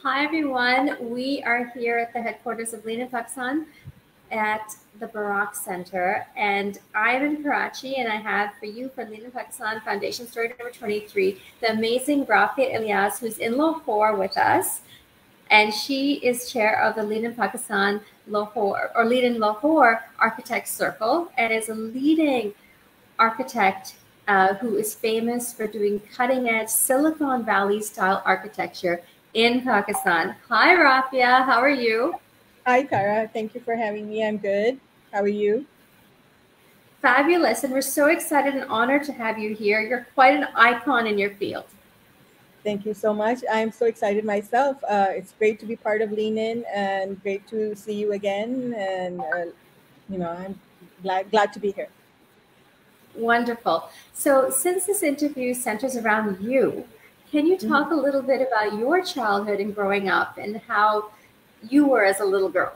Hi, everyone. We are here at the headquarters of Lena Pakistan at the Barak Center. And I'm in Karachi, and I have for you for Lena Pakistan Foundation Story number 23, the amazing Rafia Ilyas, who's in Lahore with us. And she is chair of the Lena Pakistan Lahore, or Lead in Lahore Architects Circle, and is a leading architect who is famous for doing cutting edge Silicon Valley style architecture in Pakistan. Hi, Rafia. How are you? Hi, Tara. Thank you for having me. I'm good. How are you? Fabulous. And we're so excited and honored to have you here. You're quite an icon in your field. Thank you so much. I'm so excited myself. It's great to be part of Lean In and great to see you again. And, I'm glad to be here. Wonderful. So, since this interview centers around you, can you Mhm. talk a little bit about your childhood and growing up and how you were as a little girl?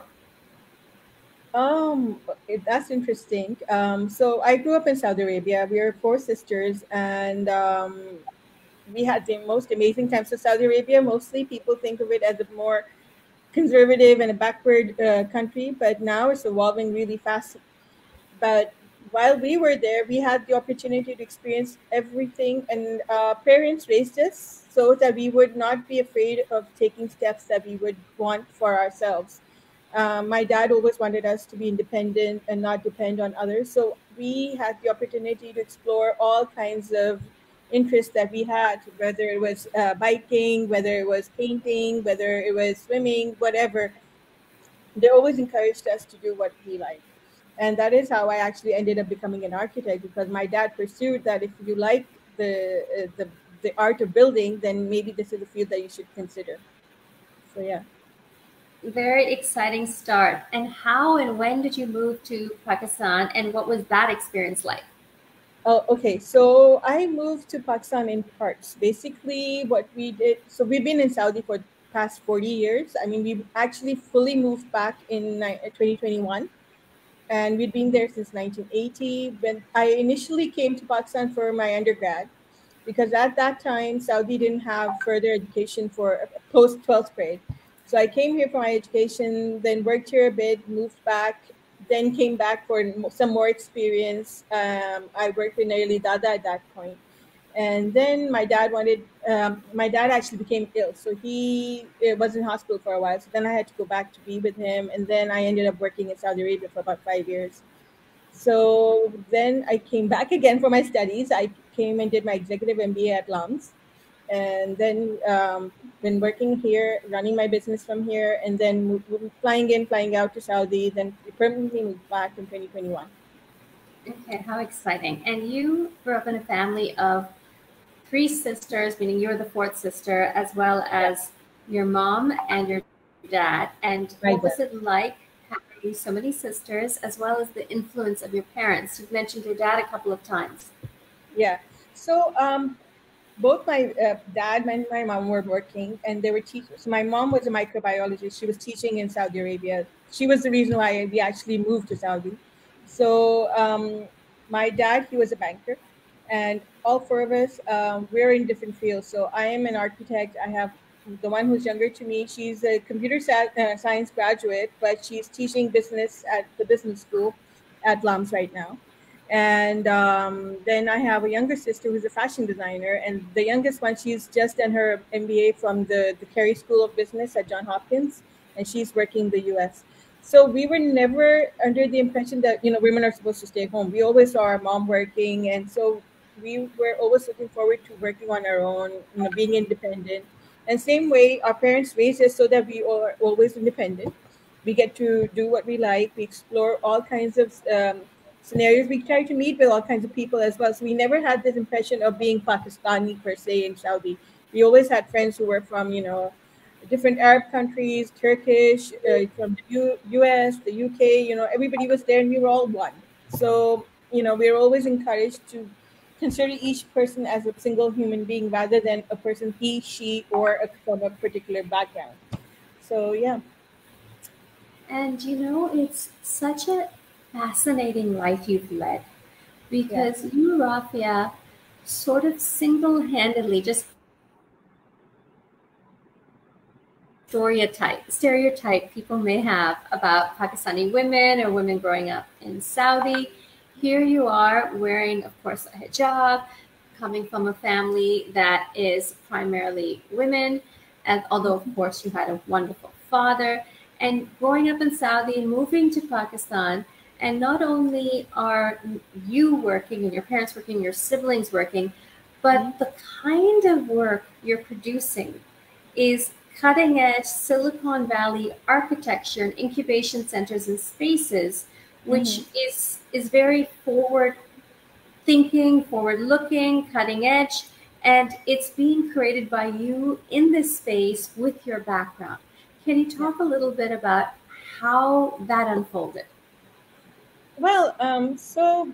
That's interesting. So I grew up in Saudi Arabia. We are four sisters, and we had the most amazing time. So Saudi Arabia, mostly people think of it as a more conservative and a backward country, but now it's evolving really fast. But while we were there, we had the opportunity to experience everything, and parents raised us so that we would not be afraid of taking steps that we would want for ourselves. My dad always wanted us to be independent and not depend on others. So we had the opportunity to explore all kinds of interests that we had, whether it was biking, whether it was painting, whether it was swimming, whatever. They always encouraged us to do what we like. And that is how I actually ended up becoming an architect, because my dad pursued that if you like the art of building, then maybe this is a field that you should consider. So yeah. Very exciting start. And how and when did you move to Pakistan, and what was that experience like? Oh, okay. So I moved to Pakistan in parts. Basically, what we did, so we've been in Saudi for the past 40 years. I mean, we actually fully moved back in 2021, and we'd been there since 1980. When I initially came to Pakistan for my undergrad, because at that time Saudi didn't have further education for post 12th grade. So I came here for my education, then worked here a bit, moved back, then came back for some more experience. I worked in early Dada at that point. And then my dad actually became ill. So he was in hospital for a while. So then I had to go back to be with him. And then I ended up working in Saudi Arabia for about 5 years. So then I came back again for my studies. I came and did my executive MBA at LUMS, and then been working here, running my business from here, and then flying in, flying out to Saudi. Then permanently moved back in 2021. Okay, how exciting. And you grew up in a family of three sisters, meaning you're the fourth sister, as well Yeah, as your mom and your dad. And my what dad. was it like having so many sisters, as well as the influence of your parents? You've mentioned your dad a couple of times. Yeah. So both my dad and my mom were working, and they were teachers. So my mom was a microbiologist. She was teaching in Saudi Arabia. She was the reason why we actually moved to Saudi. So my dad, he was a banker, and all four of us, we're in different fields. So I am an architect. I have the one who's younger to me. She's a science graduate, but she's teaching business at the business school at LUMS right now. And then I have a younger sister who's a fashion designer, and the youngest one, she's just done her MBA from the Carey School of Business at Johns Hopkins, and she's working in the US. So we were never under the impression that women are supposed to stay home. We always saw our mom working, and so we were always looking forward to working on our own, being independent. And same way, our parents raised us so that we are always independent. We get to do what we like. We explore all kinds of scenarios. We try to meet with all kinds of people as well. So we never had this impression of being Pakistani per se in Saudi. We always had friends who were from, different Arab countries, Turkish, from the US, the UK, everybody was there and we were all one. So, we were always encouraged to consider each person as a single human being rather than a person he, she, or from a particular background. So, yeah. And it's such a fascinating life you've led Yeah. because you, Rafia, sort of single handedly just stereotype people may have about Pakistani women or women growing up in Saudi. Here you are wearing, of course, a hijab, coming from a family that is primarily women, and although of course you had a wonderful father, and growing up in Saudi and moving to Pakistan, and not only are you working and your parents working, your siblings working, but the kind of work you're producing is cutting edge Silicon Valley architecture and incubation centers and spaces, which is very forward thinking, forward looking, cutting edge, and it's being created by you in this space with your background. Can you talk a little bit about how that unfolded? Well, so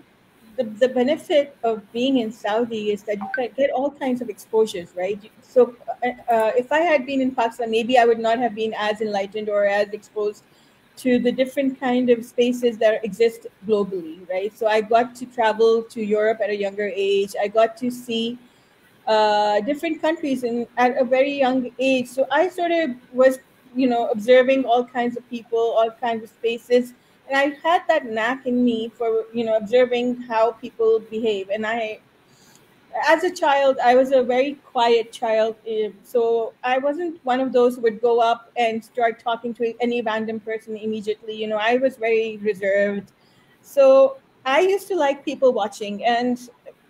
the benefit of being in Saudi is that you can get all kinds of exposures, right? So if I had been in Pakistan, maybe I would not have been as enlightened or as exposed to the different kind of spaces that exist globally, right? So I got to travel to Europe at a younger age. I got to see different countries at a very young age. So I sort of was, observing all kinds of people, all kinds of spaces, and I had that knack in me for observing how people behave. And as a child, I was a very quiet child, so I wasn't one of those who would go up and start talking to any random person immediately. I was very reserved. So I used to like people watching, and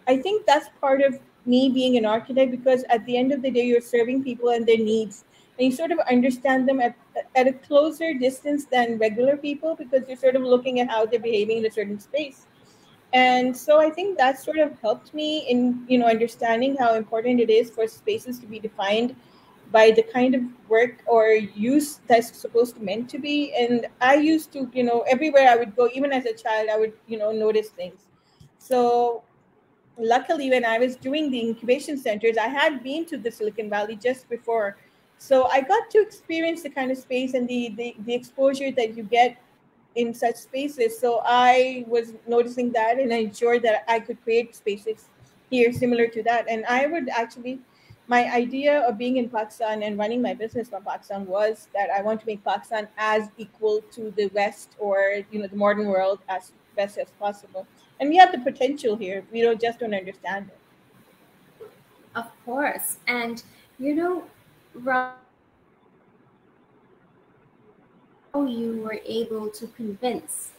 I think that's part of me being an architect, because at the end of the day, you're serving people and their needs, and you sort of understand them at a closer distance than regular people, because you're sort of looking at how they're behaving in a certain space. And so I think that sort of helped me in understanding how important it is for spaces to be defined by the kind of work or use that's supposed to meant to be. And I used to, everywhere I would go, even as a child, I would notice things. So luckily, when I was doing the incubation centers, I had been to the Silicon Valley just before, so I got to experience the kind of space and the exposure that you get in such spaces. So I was noticing that, and I ensured that I could create spaces here similar to that. And I would actually, my idea of being in Pakistan and running my business from Pakistan was that I want to make Pakistan as equal to the West, or the modern world, as best as possible. And we have the potential here. We just don't understand it. Of course. And you know, Ra- how you were able to convince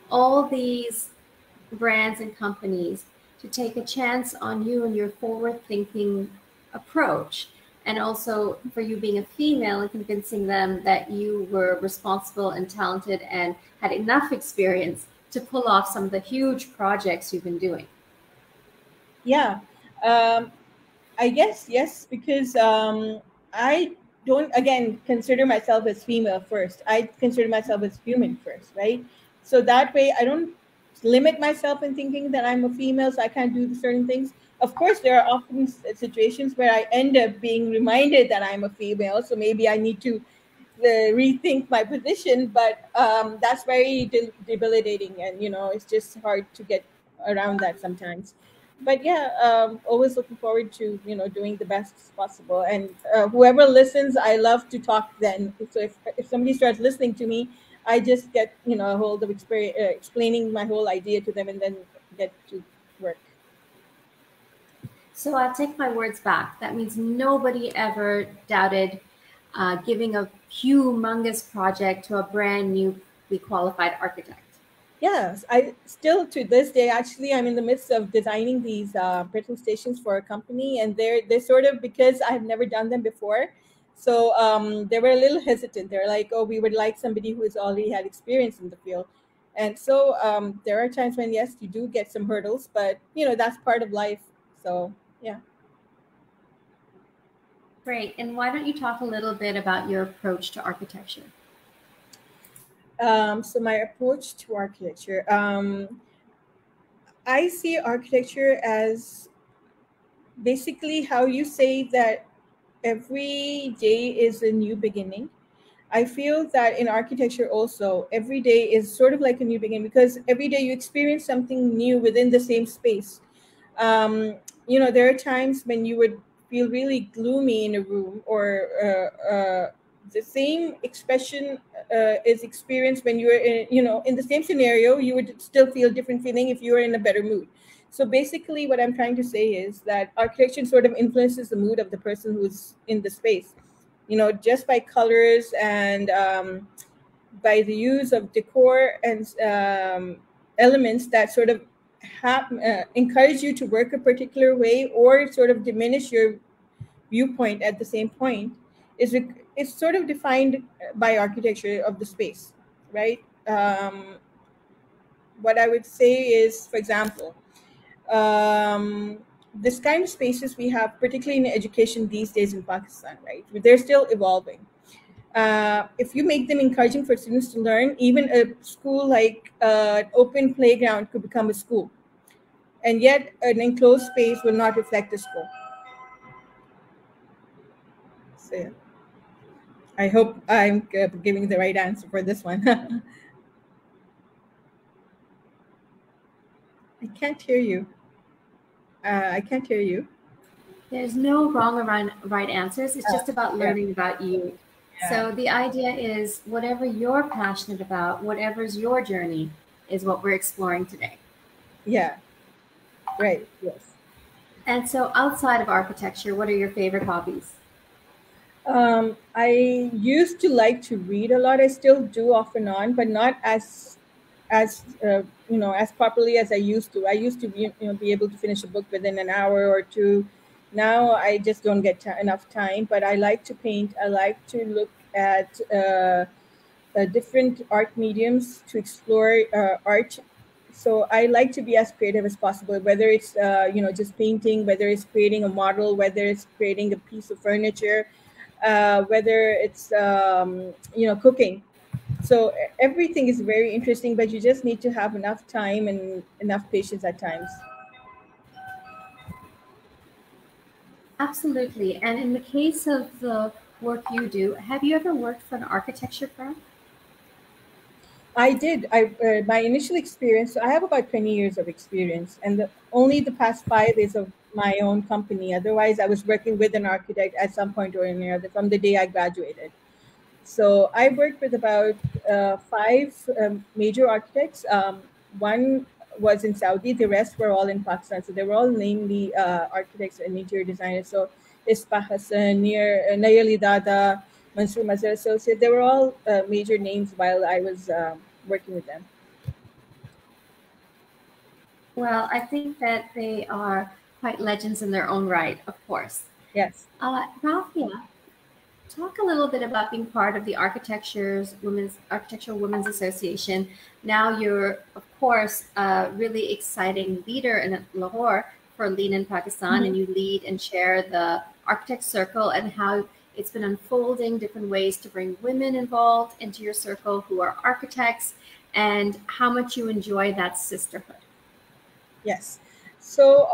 all these brands and companies to take a chance on you and your forward thinking approach, and also for you being a female and convincing them that you were responsible and talented and had enough experience to pull off some of the huge projects you've been doing. Yeah. Um, I guess yes, because I don't again consider myself as female first. I consider myself as human first, right? So that way, I don't limit myself in thinking that I'm a female, so I can't do certain things. Of course, there are often situations where I end up being reminded that I'm a female, so maybe I need to rethink my position. But that's very debilitating, and it's just hard to get around that sometimes. But yeah, always looking forward to doing the best possible. And whoever listens, I love to talk. Then, so if somebody starts listening to me, I just get a hold of explaining my whole idea to them, and then get to work. So I'll take my words back. That means nobody ever doubted giving a humongous project to a brand newly qualified architect. Yes, I still to this day, actually, I'm in the midst of designing these petrol stations for a company, and they're sort of, because I've never done them before, so they were a little hesitant. They're like, "Oh, we would like somebody who has already had experience in the field," and so there are times when yes, you do get some hurdles, but that's part of life. So yeah. Great. And why don't you talk a little bit about your approach to architecture? So my approach to architecture, I see architecture as basically how you say that every day is a new beginning. I feel that in architecture also, every day is sort of like a new beginning, because every day you experience something new within the same space. There are times when you would feel really gloomy in a room, or the same expression is experienced when you're in the same scenario. You would still feel different feeling if you were in a better mood. So basically what I'm trying to say is that architecture sort of influences the mood of the person who's in the space, just by colors and by the use of decor and elements that sort of encourage you to work a particular way or sort of diminish your viewpoint at the same point is sort of defined by architecture of the space, right? What I would say is, for example, this kind of spaces we have, particularly in education these days in Pakistan, right? They're still evolving. If you make them encouraging for students to learn, even a school like an open playground could become a school, and yet an enclosed space will not reflect the school. So yeah. I hope I'm giving the right answer for this one. I can't hear you. I can't hear you. There's no wrong or right answers. It's just about learning about you. Yeah. So the idea is whatever you're passionate about, whatever's your journey, is what we're exploring today. Yeah. Right. Yes. And so outside of architecture, what are your favorite hobbies? I used to like to read a lot. I still do off and on, but not as properly as I used to. I used to be able to finish a book within an hour or two. Now I just don't get enough time. But I like to paint. I like to look at different art mediums to explore art. So I like to be as creative as possible, whether it's just painting, whether it's creating a model, whether it's creating a piece of furniture, whether it's cooking. So everything is very interesting, but you just need to have enough time and enough patience at times. Absolutely. And in the case of the work you do, have you ever worked for an architecture firm? I did. My initial experience. I have about 20 years of experience, and only the past 5 is of my own company. Otherwise, I was working with an architect at some point or another from the day I graduated. So I worked with about 5 major architects. One was in Saudi. The rest were all in Pakistan. So they were all namely architects and interior designers. So Ispa Hassan, Nayeli Dada, Mansoor Mazhar Associate. They were all major names while I was working with them. Well, I think that they are quite legends in their own right, of course. Yes. Rafia, talk a little bit about being part of the Architectural Women's Association. Now you're, of course, a really exciting leader in Lahore for Lean in Pakistan, and you lead and share the Architect Circle and how it's been unfolding different ways to bring women involved into your circle who are architects, and how much you enjoy that sisterhood. Yes. So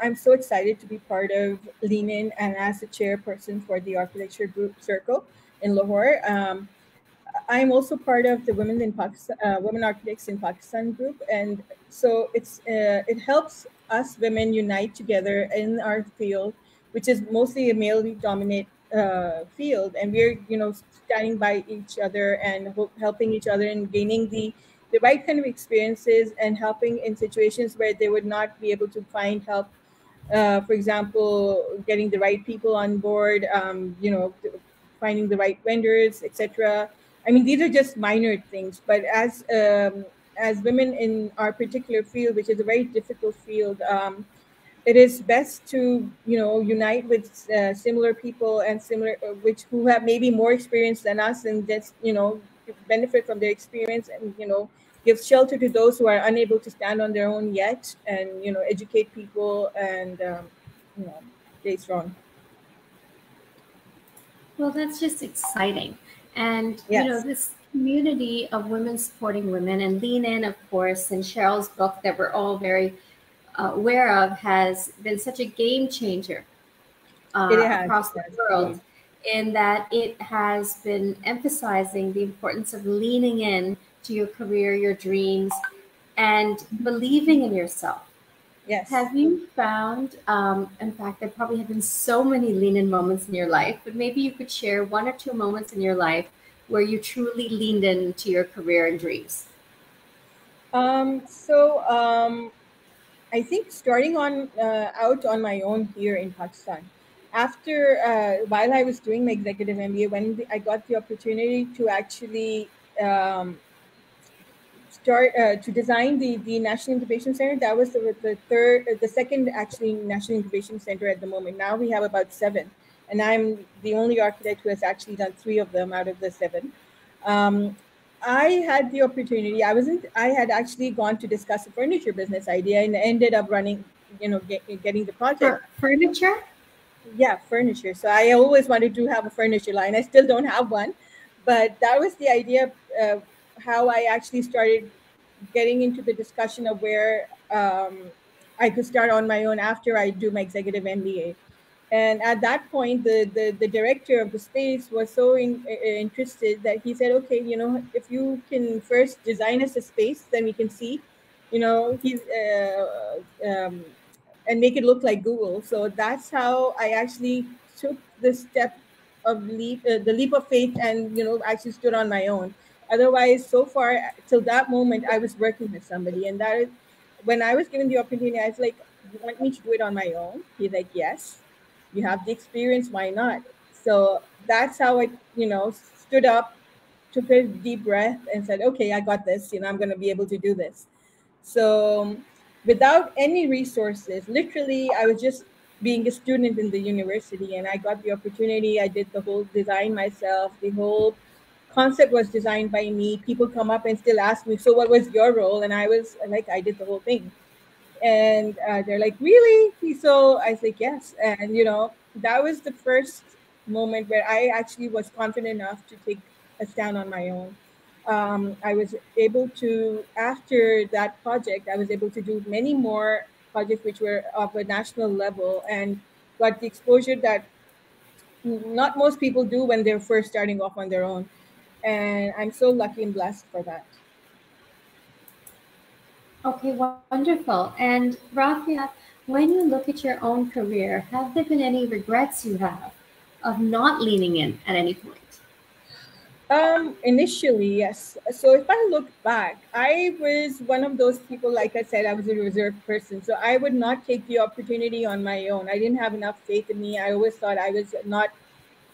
I'm so excited to be part of Lean In and as the chairperson for the architecture group circle in Lahore. I'm also part of the Women in Pakistan, Women Architects in Pakistan group, and so it helps us women unite together in our field, which is mostly a male-dominated field, and we're standing by each other and helping each other and gaining the right kind of experiences and helping in situations where they would not be able to find help. For example, getting the right people on board, finding the right vendors, etc. I mean, these are just minor things, but as women in our particular field, which is a very difficult field, it is best to unite with similar people and similar which who have maybe more experience than us, and just benefit from their experience, and give shelter to those who are unable to stand on their own yet, and educate people and stay strong. Well, that's just exciting. And, Yes. this community of women supporting women and Lean In, of course, and Cheryl's book that we're all very aware of has been such a game changer across the world, in that it has been emphasizing the importance of leaning in to your career, your dreams, and believing in yourself. Yes. Have you found, in fact, there probably have been so many lean in moments in your life, but maybe you could share one or two moments in your life where you truly leaned into your career and dreams? So I think starting on out on my own here in Pakistan. After while I was doing my executive MBA, when I got the opportunity to actually start to design the National Incubation Center. That was the second actually National Incubation Center at the moment. Now we have about seven, and I'm the only architect who has actually done three of them out of the seven. Um, I had the opportunity. I had actually gone to discuss a furniture business idea and ended up running, getting the project. For furniture? Yeah, furniture. So I always wanted to have a furniture line. I still don't have one, but that was the idea. How I actually started getting into the discussion of where I could start on my own after I do my executive MBA. And at that point, the director of the space was so interested that he said, okay, if you can first design us a space, then we can see, he's and make it look like Google. So that's how I actually took the step of the leap of faith, and actually stood on my own. Otherwise, so far till that moment, I was working with somebody, and that is when I was given the opportunity. I was like, "You want me to do it on my own?" He's like, "Yes, you have the experience. Why not?" So that's how I, stood up, took a deep breath, and said, "Okay, I got this. I'm going to be able to do this." So, without any resources, literally, I was just being a student in the university, and I got the opportunity. I did the whole design myself. The whole concept was designed by me. People come up and still ask me, "So, what was your role?" And I was like, "I did the whole thing." And they're like, "Really?" So I was like, "Yes." And that was the first moment where I actually was confident enough to take a stand on my own. I was able to, after that project, I was able to do many more projects which were of a national level, and got the exposure that not most people do when they're first starting off on their own. And I'm so lucky and blessed for that. Okay, wonderful. And Rafia, when you look at your own career, have there been any regrets you have of not leaning in at any point? Initially, yes. So if I look back, I was one of those people, like I said, I was a reserved person. So I would not take the opportunity on my own. I didn't have enough faith in me. I always thought I was not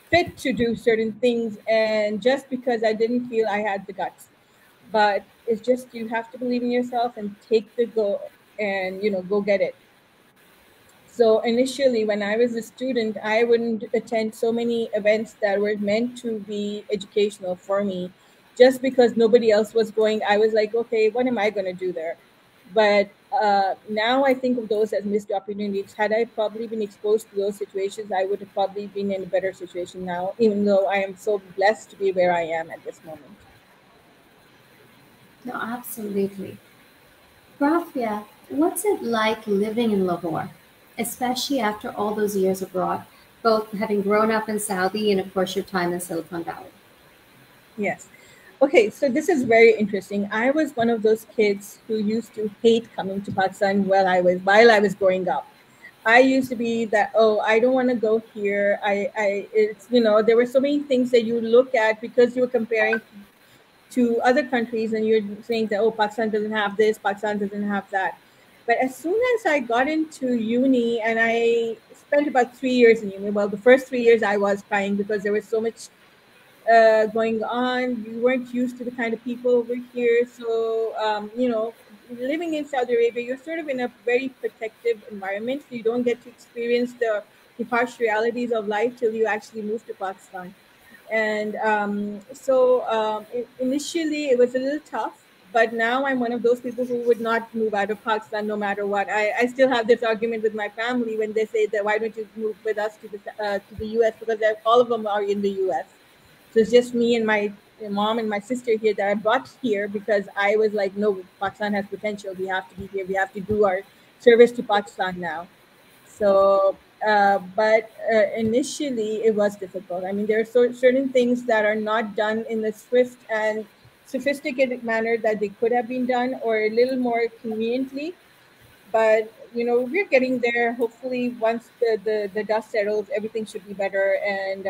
fit to do certain things. And just because I didn't feel I had the guts. But it's just, you have to believe in yourself and take the go, and, go get it. So initially, when I was a student, I wouldn't attend so many events that were meant to be educational for me. Just because nobody else was going, I was like, okay, what am I going to do there? But now I think of those as missed opportunities. Had I probably been exposed to those situations, I would have probably been in a better situation now, even though I am so blessed to be where I am at this moment. No, absolutely. Rafia, what's it like living in Lahore, especially after all those years abroad, both having grown up in Saudi and, of course, your time in Silicon Valley? Yes. Okay, so this is very interesting. I was one of those kids who used to hate coming to Pakistan while I was growing up. I used to be that, oh, I don't want to go here. It's, there were so many things that you look at because you were comparing to other countries, and you're saying that, oh, Pakistan doesn't have this, Pakistan doesn't have that. But as soon as I got into uni, and I spent about 3 years in uni, well, the first 3 years I was crying because there was so much going on. You weren't used to the kind of people over here. So, living in Saudi Arabia, you're sort of in a very protective environment. So you don't get to experience the harsh realities of life till you actually move to Pakistan. And initially it was a little tough, but now I'm one of those people who would not move out of Pakistan no matter what. I still have this argument with my family when they say that, why don't you move with us to the US, because all of them are in the US. So it's just me and my mom and my sister here that I brought here because I was like, no, Pakistan has potential. We have to be here. We have to do our service to Pakistan now. So, but initially it was difficult. I mean, there are certain things that are not done in the swift and sophisticated manner that they could have been done, or a little more conveniently. But we're getting there. Hopefully, once the dust settles, everything should be better, and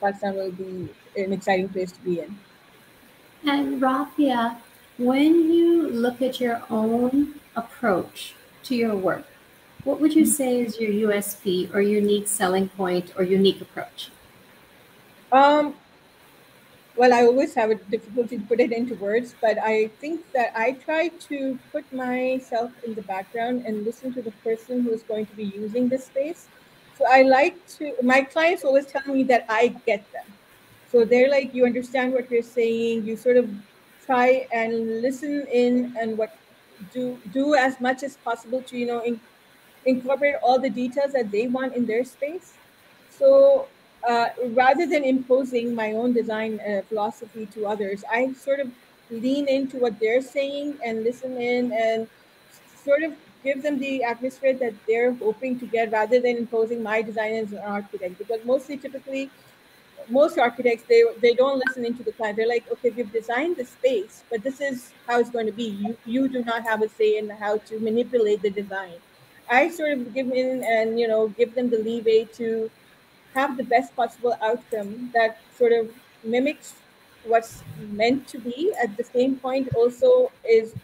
Pakistan will be an exciting place to be in. And Rafia, when you look at your own approach to your work, what would you say is your USP or unique selling point or unique approach? Um, well, I always have a difficulty to put it into words, but I think that I try to put myself in the background and listen to the person who is going to be using this space. So I like to, my clients always tell me that I get them. So they're like, you understand what you're saying, you sort of try and listen in and do as much as possible to, incorporate all the details that they want in their space. So rather than imposing my own design philosophy to others, I sort of lean into what they're saying and listen in and sort of give them the atmosphere that they're hoping to get rather than imposing my design as an architect. Because mostly, typically, most architects they don't listen into the client. They're like, okay, we've designed the space, but this is how it's going to be. You do not have a say in how to manipulate the design. I sort of give in and give them the leeway to have the best possible outcome that sort of mimics what's meant to be. At the same point, also is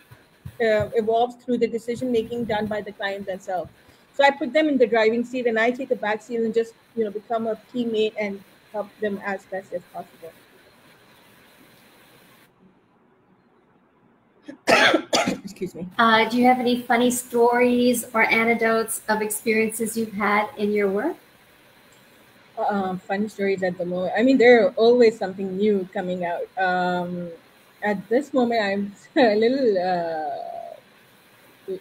evolves through the decision making done by the client themselves. So I put them in the driving seat, and I take a back seat and just become a teammate and help them as best as possible. Excuse me. Do you have any funny stories or anecdotes of experiences you've had in your work? Funny stories at the moment. I mean, there are always something new coming out. At this moment, I'm a little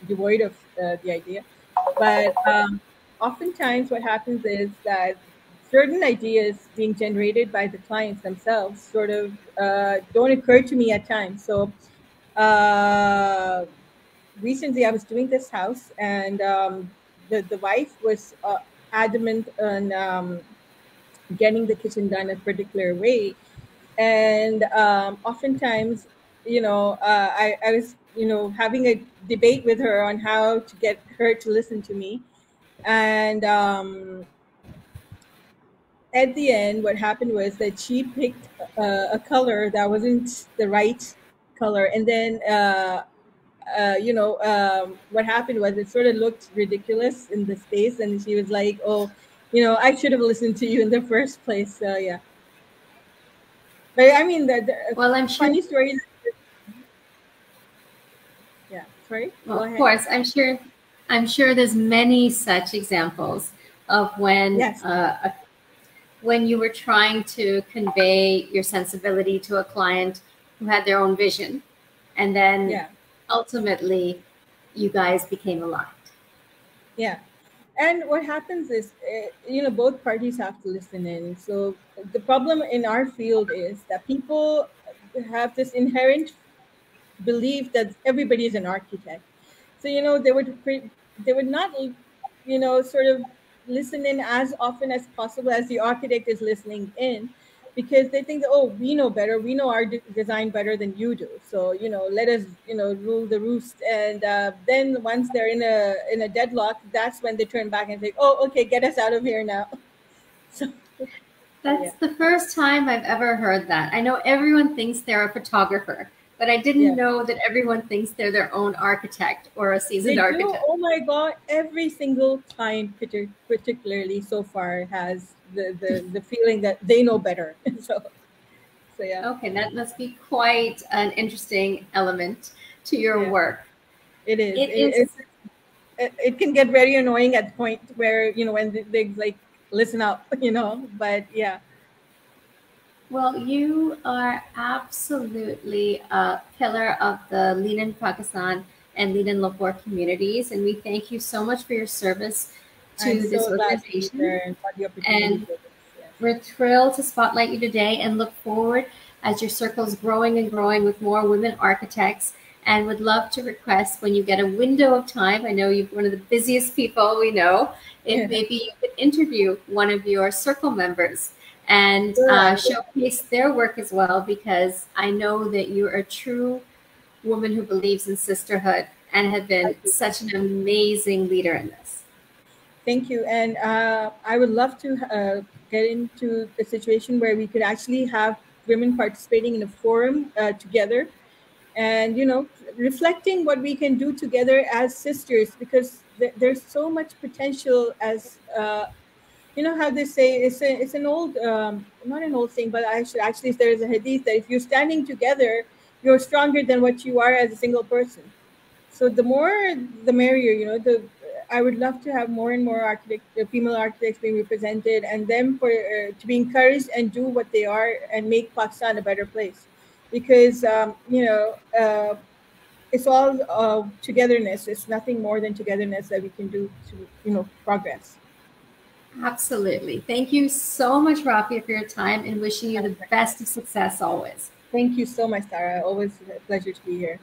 devoid of the idea. But oftentimes, what happens is that certain ideas being generated by the clients themselves sort of don't occur to me at times. So uh, recently, I was doing this house, and the wife was adamant on getting the kitchen done a particular way, and oftentimes I was having a debate with her on how to get her to listen to me, and at the end what happened was that she picked a color that wasn't the right color, and then what happened was it sort of looked ridiculous in the space, and she was like, oh, I should have listened to you in the first place. So yeah. But I mean, the Well, I'm sure. funny stories. Yeah, sorry. Well, Go of ahead. course, I'm sure there's many such examples of Yes. when you were trying to convey your sensibility to a client who had their own vision, and then Yeah. ultimately you guys became aligned. Yeah. And what happens is, both parties have to listen in. So the problem in our field is that people have this inherent belief that everybody is an architect. So they would not sort of listen in as often as possible as the architect is listening in, because they think that, oh, we know better, we know our design better than you do, so let us rule the roost. And then once they're in a deadlock, that's when they turn back and say, oh, okay, get us out of here now. So That's yeah. the first time I've ever heard that. I know everyone thinks they're a photographer, but I didn't Yeah. know that everyone thinks they're their own architect or a They seasoned do. architect. Oh my God! Every single client, particularly so far, has the feeling that they know better. So yeah, Okay, that must be quite an interesting element to your yeah, work. it is. It is. It can get very annoying at the point where when they like listen up, But yeah, Well, you are absolutely a pillar of the Lean in Pakistan and Lean in Lahore communities, and we thank you so much for your service I'm to this so glad to be organization. there and got the opportunity And for this. Yes. we're thrilled to spotlight you today and look forward as your circle is growing and growing with more women architects. And would love to request, when you get a window of time, I know you're one of the busiest people we know, if Yeah. maybe you could interview one of your circle members and Sure, I will. showcase their work as well, because I know that you're a true woman who believes in sisterhood and have been such an amazing leader in this. Thank you. And I would love to get into a situation where we could actually have women participating in a forum together, and reflecting what we can do together as sisters, because there's so much potential. As you know how they say, it's an old, not an old thing, but actually there's a hadith that if you're standing together, you're stronger than what you are as a single person. So the more the merrier. The I would love to have more and more female architects being represented, and them to be encouraged and do what they are and make Pakistan a better place, because it's all togetherness. It's nothing more than togetherness that we can do to progress. Absolutely. Thank you so much, Rafia, for your time, and wishing you the best of success always. Thank you so much, Sarah. Always a pleasure to be here.